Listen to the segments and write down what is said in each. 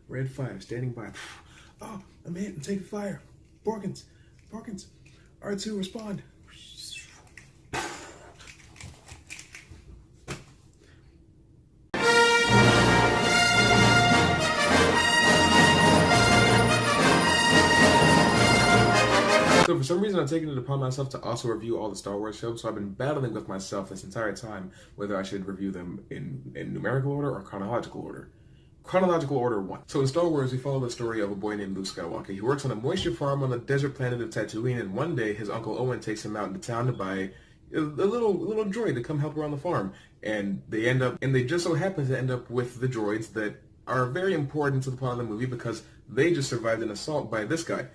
Red 5 standing by. Oh, I'm hit and taking fire. Porkins. R2 respond. So for some reason, I've taken it upon myself to also review all the Star Wars films, so I've been battling with myself this entire time whether I should review them in numerical order or chronological order. Chronological order 1. So in Star Wars, we follow the story of a boy named Luke Skywalker. He works on a moisture farm on the desert planet of Tatooine, and one day his Uncle Owen takes him out into town to buy a little droid to come help around the farm. And they just so happen to end up with the droids that are very important to the plot of the movie because they just survived an assault by this guy,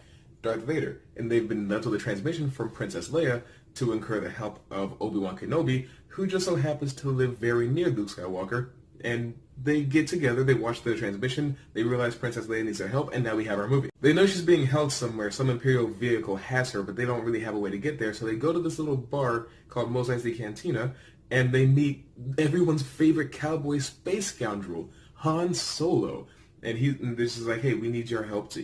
Darth Vader, and they've been left with a transmission from Princess Leia to incur the help of Obi-Wan Kenobi, who just so happens to live very near Luke Skywalker, and they get together, they watch the transmission, they realize Princess Leia needs their help, and now we have our movie. They know she's being held somewhere, some Imperial vehicle has her, but they don't really have a way to get there, so they go to this little bar called Mos Eisley Cantina, and they meet everyone's favorite cowboy space scoundrel, Han Solo. And this is like, hey, we need your help.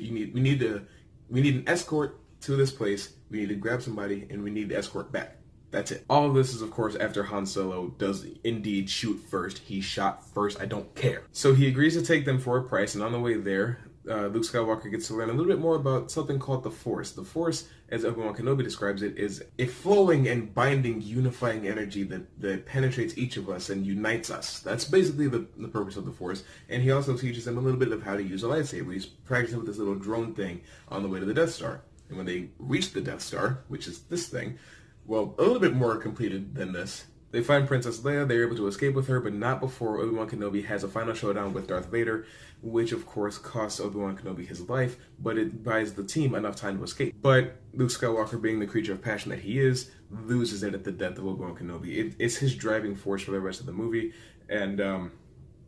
We need an escort to this place, we need to grab somebody, and we need to escort back. That's it. All of this is, of course, after Han Solo does indeed shoot first. He shot first, I don't care. So he agrees to take them for a price, and on the way there, Luke Skywalker gets to learn a little bit more about something called the Force. The Force, as Obi-Wan Kenobi describes it, is a flowing and binding, unifying energy that penetrates each of us and unites us. That's basically the purpose of the Force. And he also teaches them a little bit of how to use a lightsaber. He's practicing with this little drone thing on the way to the Death Star. And when they reach the Death Star, which is this thing, well, a little bit more completed than this, they find Princess Leia, they're able to escape with her, but not before Obi-Wan Kenobi has a final showdown with Darth Vader, which of course costs Obi-Wan Kenobi his life, but it buys the team enough time to escape. But Luke Skywalker, being the creature of passion that he is, loses it at the death of Obi-Wan Kenobi. It's his driving force for the rest of the movie, and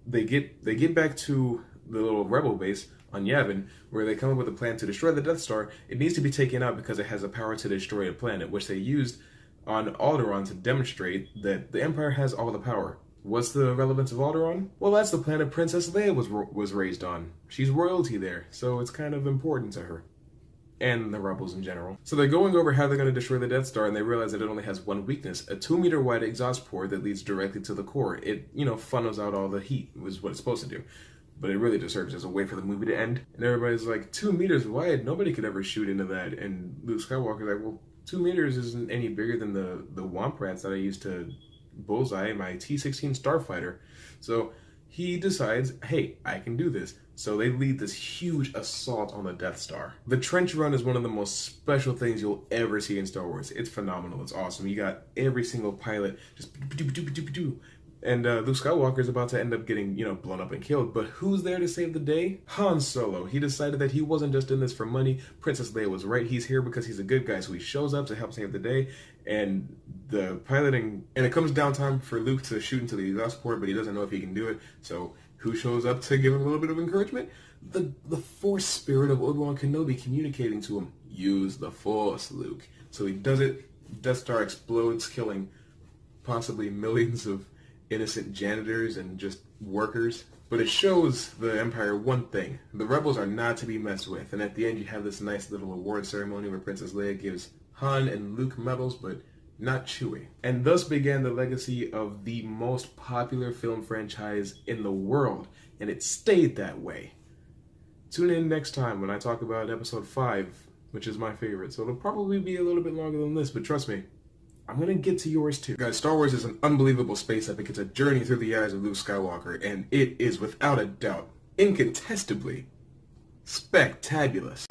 they get back to the little rebel base on Yavin, where they come up with a plan to destroy the Death Star. It needs to be taken out because it has the power to destroy a planet, which they used on Alderaan to demonstrate that the Empire has all the power. What's the relevance of Alderaan? Well, that's the planet Princess Leia was raised on. She's royalty there, so it's kind of important to her. And the rebels in general. So they're going over how they're going to destroy the Death Star, and they realize that it only has one weakness, a 2-meter wide exhaust port that leads directly to the core. It, funnels out all the heat, was what it's supposed to do. But it really just serves as a way for the movie to end. And everybody's like, 2 meters wide? Nobody could ever shoot into that. And Luke Skywalker's like, well, 2 meters isn't any bigger than the Womp Rats that I used to bullseye in my T-16 Starfighter. So he decides, hey, I can do this. So they lead this huge assault on the Death Star. The trench run is one of the most special things you'll ever see in Star Wars. It's phenomenal. It's awesome. You got every single pilot just and Luke Skywalker is about to end up getting, blown up and killed. But who's there to save the day? Han Solo. He decided that he wasn't just in this for money. Princess Leia was right. He's here because he's a good guy. So he shows up to help save the day. And the piloting, and it comes down time for Luke to shoot into the exhaust port, but he doesn't know if he can do it. So who shows up to give him a little bit of encouragement? The Force spirit of Obi-Wan Kenobi communicating to him. Use the Force, Luke. So he does it. Death Star explodes, killing possibly millions of innocent janitors and just workers. But it shows the Empire one thing. The rebels are not to be messed with. And at the end you have this nice little award ceremony where Princess Leia gives Han and Luke medals, but not Chewie. And thus began the legacy of the most popular film franchise in the world. And it stayed that way. Tune in next time when I talk about episode 5, which is my favorite. So it'll probably be a little bit longer than this, but trust me, I'm going to get to yours too. Guys, Star Wars is an unbelievable space epic. It's a journey through the eyes of Luke Skywalker, and it is without a doubt, incontestably, spectabulous.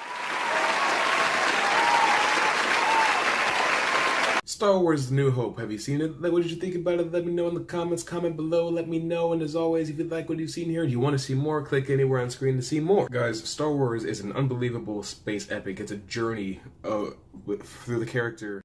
Star Wars New Hope. Have you seen it? What did you think about it? Let me know in the comments. Comment below. Let me know. And as always, if you like what you've seen here and you want to see more, click anywhere on screen to see more. Guys, Star Wars is an unbelievable space epic. It's a journey through the character.